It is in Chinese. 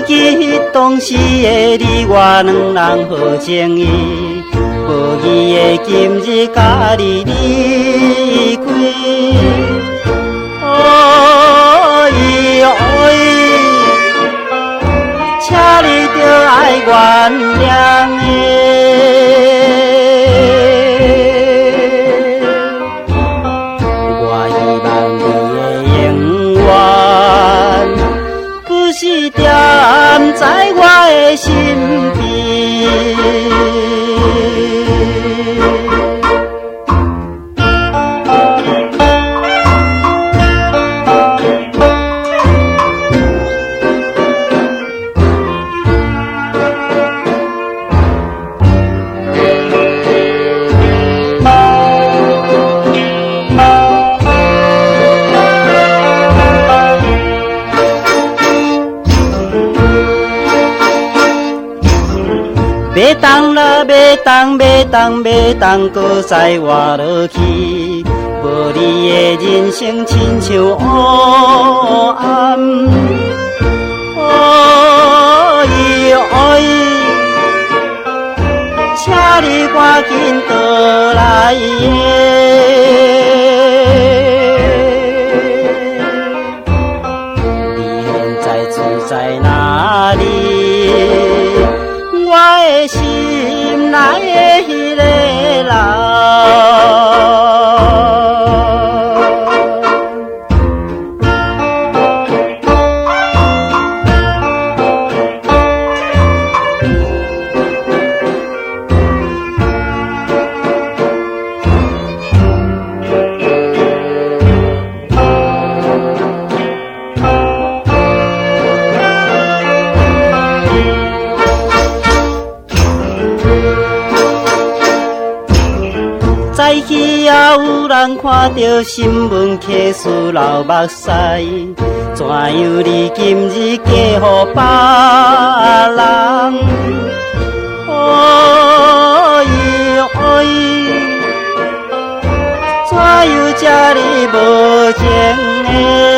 记当时的你我两人好情意，无义的今日甲你离开。哦伊哦伊，请你着爱原谅我希望你的永远，不是踮在我的身边。袂当啦，袂当，搁再活落去。无你的人生亲像黑暗。哦伊哦伊，请你赶紧倒来你现在住在哪里？我的心内的迄个人。早起啊，有人看到新闻，客诉流目屎，怎样你今日嫁予别人？哦伊哦伊，怎样这哩无情的？